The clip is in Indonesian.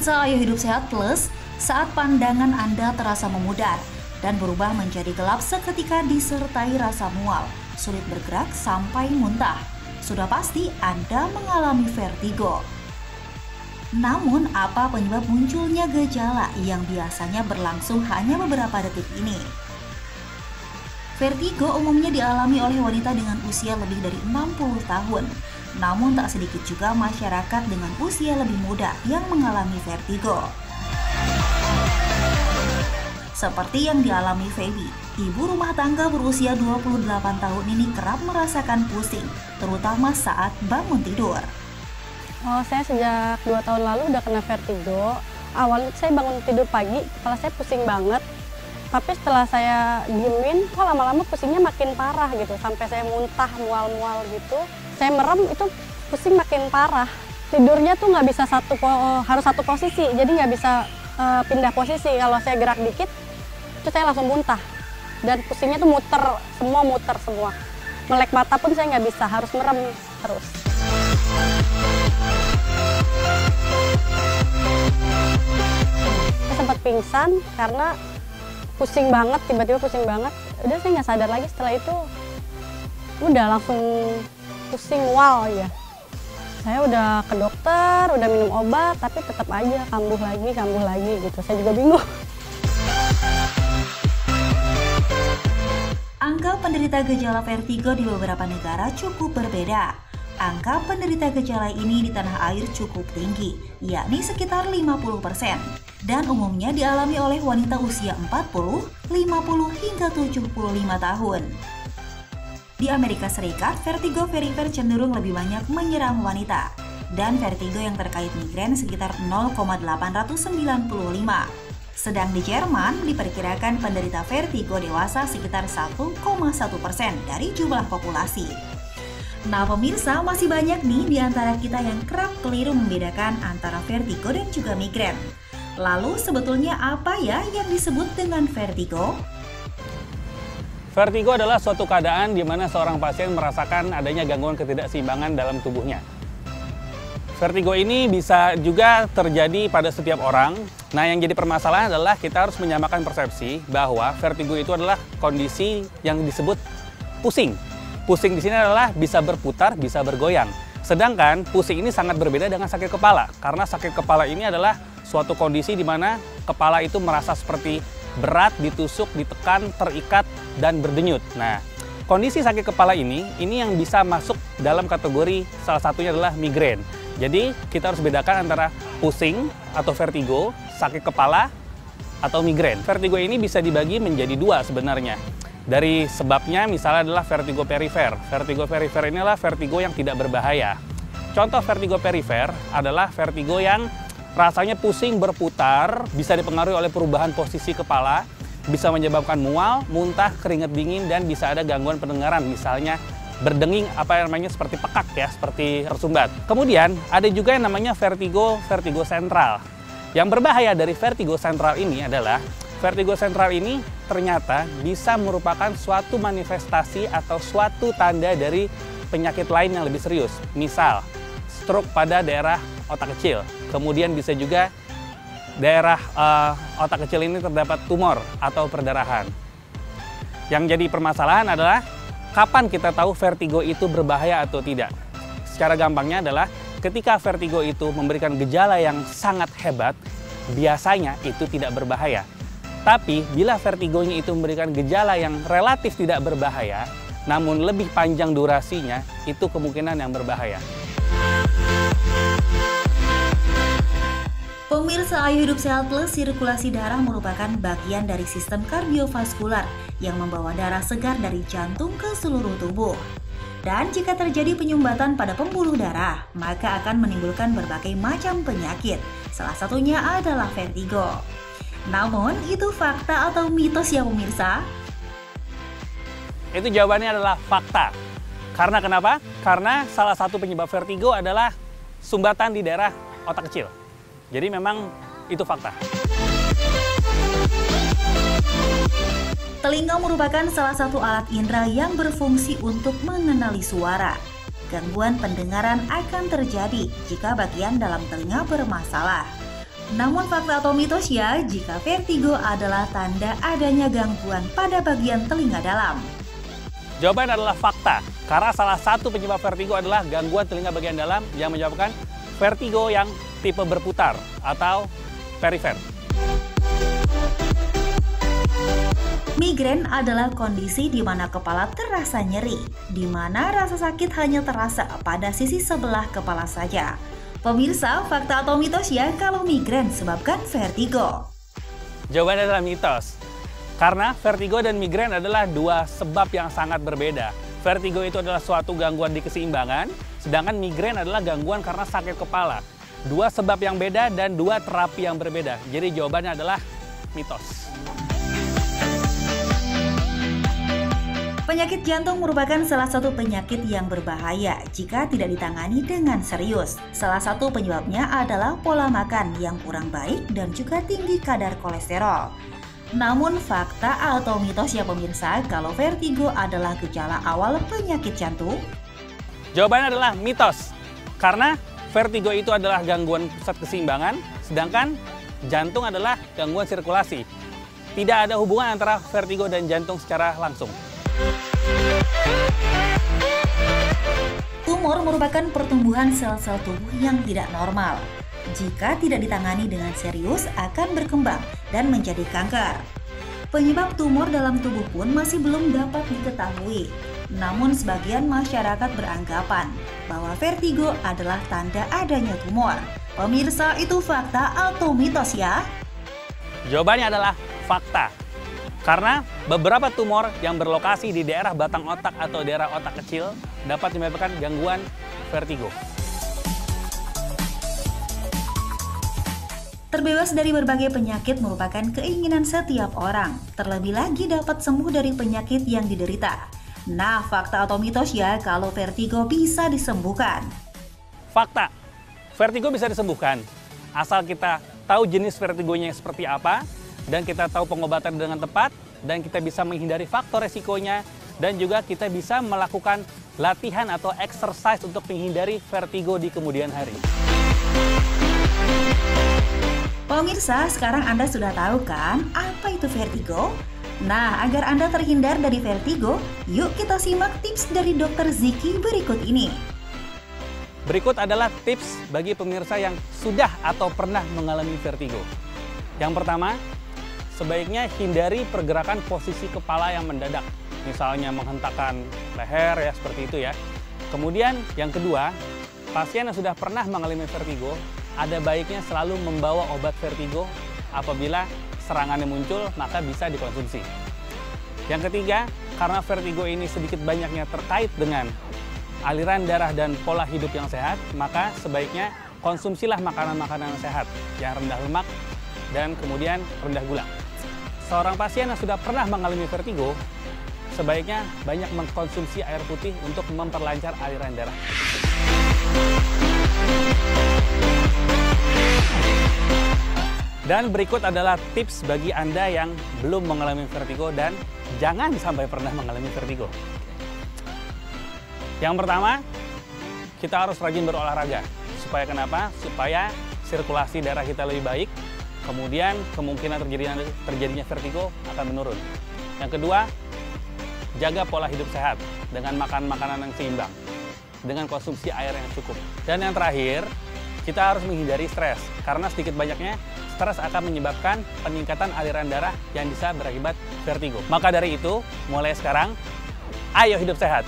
Pemirsa Ayo Hidup Sehat Plus, saat pandangan Anda terasa memudar dan berubah menjadi gelap seketika disertai rasa mual, sulit bergerak sampai muntah, sudah pasti Anda mengalami vertigo. Namun, apa penyebab munculnya gejala yang biasanya berlangsung hanya beberapa detik ini? Vertigo umumnya dialami oleh wanita dengan usia lebih dari 60 tahun. Namun tak sedikit juga masyarakat dengan usia lebih muda yang mengalami vertigo. Seperti yang dialami Feby, ibu rumah tangga berusia 28 tahun ini kerap merasakan pusing, terutama saat bangun tidur. Saya sejak 2 tahun lalu udah kena vertigo. Awalnya saya bangun tidur pagi, kepala saya pusing banget. Tapi setelah saya diemin, kok lama-lama pusingnya makin parah gitu. Sampai saya muntah, mual-mual gitu. Saya merem, itu pusing makin parah. Tidurnya tuh nggak bisa harus satu posisi, jadi nggak bisa pindah posisi. Kalau saya gerak dikit, itu saya langsung muntah. Dan pusingnya tuh muter semua. Melek mata pun saya nggak bisa, harus merem terus. Saya sempat pingsan karena pusing banget, tiba-tiba pusing banget. Udah saya nggak sadar lagi, setelah itu udah langsung pusing mual ya. Saya udah ke dokter, udah minum obat, tapi tetap aja kambuh lagi gitu. Saya juga bingung. Angka penderita gejala vertigo di beberapa negara cukup berbeda. Angka penderita gejala ini di tanah air cukup tinggi, yakni sekitar 50%. Dan umumnya dialami oleh wanita usia 40, 50 hingga 75 tahun. Di Amerika Serikat, vertigo perifer cenderung lebih banyak menyerang wanita, dan vertigo yang terkait migrain sekitar 0,895. Sedang di Jerman, diperkirakan penderita vertigo dewasa sekitar 1,1% dari jumlah populasi. Nah pemirsa, masih banyak nih di antara kita yang kerap keliru membedakan antara vertigo dan juga migrain. Lalu sebetulnya apa ya yang disebut dengan vertigo? Vertigo adalah suatu keadaan di mana seorang pasien merasakan adanya gangguan ketidakseimbangan dalam tubuhnya. Vertigo ini bisa juga terjadi pada setiap orang. Nah, yang jadi permasalahan adalah kita harus menyamakan persepsi bahwa vertigo itu adalah kondisi yang disebut pusing. Pusing di sini adalah bisa berputar, bisa bergoyang. Sedangkan pusing ini sangat berbeda dengan sakit kepala, karena sakit kepala ini adalah suatu kondisi di mana kepala itu merasa seperti berat, ditusuk, ditekan, terikat, dan berdenyut. Nah, kondisi sakit kepala ini yang bisa masuk dalam kategori salah satunya adalah migrain. Jadi, kita harus bedakan antara pusing atau vertigo, sakit kepala, atau migrain. Vertigo ini bisa dibagi menjadi dua sebenarnya. Dari sebabnya misalnya adalah vertigo perifer. Vertigo perifer ini adalah vertigo yang tidak berbahaya. Contoh vertigo perifer adalah vertigo yang rasanya pusing berputar, bisa dipengaruhi oleh perubahan posisi kepala, bisa menyebabkan mual, muntah, keringat dingin, dan bisa ada gangguan pendengaran, misalnya berdenging seperti pekak ya, seperti tersumbat. Kemudian ada juga yang namanya vertigo sentral. Yang berbahaya dari vertigo sentral ini adalah vertigo sentral ini ternyata bisa merupakan suatu manifestasi atau suatu tanda dari penyakit lain yang lebih serius. Misal, stroke pada daerah otak kecil. Kemudian bisa juga daerah otak kecil ini terdapat tumor atau perdarahan. Yang jadi permasalahan adalah kapan kita tahu vertigo itu berbahaya atau tidak. Secara gampangnya adalah ketika vertigo itu memberikan gejala yang sangat hebat, biasanya itu tidak berbahaya. Tapi bila vertigonya itu memberikan gejala yang relatif tidak berbahaya, namun lebih panjang durasinya, itu kemungkinan yang berbahaya. Pemirsa Ayo Hidup Sehat Plus, sirkulasi darah merupakan bagian dari sistem kardiovaskular yang membawa darah segar dari jantung ke seluruh tubuh. Dan jika terjadi penyumbatan pada pembuluh darah, maka akan menimbulkan berbagai macam penyakit. Salah satunya adalah vertigo. Namun, itu fakta atau mitos ya pemirsa? Itu jawabannya adalah fakta. Karena kenapa? Karena salah satu penyebab vertigo adalah sumbatan di daerah otak kecil. Jadi memang itu fakta. Telinga merupakan salah satu alat indera yang berfungsi untuk mengenali suara. Gangguan pendengaran akan terjadi jika bagian dalam telinga bermasalah. Namun fakta atau mitos ya, jika vertigo adalah tanda adanya gangguan pada bagian telinga dalam? Jawaban adalah fakta, karena salah satu penyebab vertigo adalah gangguan telinga bagian dalam yang menyebabkan vertigo yang tipe berputar atau perifer. Migrain adalah kondisi di mana kepala terasa nyeri, di mana rasa sakit hanya terasa pada sisi sebelah kepala saja. Pemirsa, fakta atau mitos ya kalau migrain sebabkan vertigo? Jawabannya adalah mitos. Karena vertigo dan migrain adalah dua sebab yang sangat berbeda. Vertigo itu adalah suatu gangguan di keseimbangan, sedangkan migrain adalah gangguan karena sakit kepala. Dua sebab yang beda dan dua terapi yang berbeda. Jadi jawabannya adalah mitos. Penyakit jantung merupakan salah satu penyakit yang berbahaya jika tidak ditangani dengan serius. Salah satu penyebabnya adalah pola makan yang kurang baik dan juga tinggi kadar kolesterol. Namun fakta atau mitos ya pemirsa kalau vertigo adalah gejala awal penyakit jantung? Jawabannya adalah mitos. Karena vertigo itu adalah gangguan pusat keseimbangan, sedangkan jantung adalah gangguan sirkulasi. Tidak ada hubungan antara vertigo dan jantung secara langsung. Tumor merupakan pertumbuhan sel-sel tubuh yang tidak normal. Jika tidak ditangani dengan serius akan berkembang dan menjadi kanker. Penyebab tumor dalam tubuh pun masih belum dapat diketahui. Namun sebagian masyarakat beranggapan bahwa vertigo adalah tanda adanya tumor. Pemirsa, itu fakta atau mitos ya? Jawabannya adalah fakta. Karena beberapa tumor yang berlokasi di daerah batang otak atau daerah otak kecil dapat menyebabkan gangguan vertigo. Terbebas dari berbagai penyakit merupakan keinginan setiap orang, terlebih lagi dapat sembuh dari penyakit yang diderita. Nah, fakta atau mitos ya kalau vertigo bisa disembuhkan? Fakta, vertigo bisa disembuhkan. Asal kita tahu jenis vertigonya seperti apa, dan kita tahu pengobatan dengan tepat, dan kita bisa menghindari faktor resikonya, dan juga kita bisa melakukan latihan atau exercise untuk menghindari vertigo di kemudian hari. Pemirsa, sekarang Anda sudah tahu kan apa itu vertigo? Nah, agar Anda terhindar dari vertigo, yuk kita simak tips dari Dr. Ziki berikut ini. Berikut adalah tips bagi pemirsa yang sudah atau pernah mengalami vertigo. Yang pertama, sebaiknya hindari pergerakan posisi kepala yang mendadak. Misalnya menghentakkan leher ya seperti itu ya. Kemudian yang kedua, pasien yang sudah pernah mengalami vertigo, ada baiknya selalu membawa obat vertigo apabila serangannya muncul, maka bisa dikonsumsi. Yang ketiga, karena vertigo ini sedikit banyaknya terkait dengan aliran darah dan pola hidup yang sehat, maka sebaiknya konsumsilah makanan-makanan yang sehat, yang rendah lemak dan kemudian rendah gula. Seorang pasien yang sudah pernah mengalami vertigo, sebaiknya banyak mengkonsumsi air putih untuk memperlancar aliran darah. Dan berikut adalah tips bagi Anda yang belum mengalami vertigo dan jangan sampai pernah mengalami vertigo. Yang pertama, kita harus rajin berolahraga. Supaya kenapa? Supaya sirkulasi darah kita lebih baik, kemudian kemungkinan terjadinya vertigo akan menurun. Yang kedua, jaga pola hidup sehat dengan makan makanan yang seimbang, dengan konsumsi air yang cukup. Dan yang terakhir, kita harus menghindari stres, karena sedikit banyaknya stres akan menyebabkan peningkatan aliran darah yang bisa berakibat vertigo. Maka dari itu, mulai sekarang, ayo hidup sehat!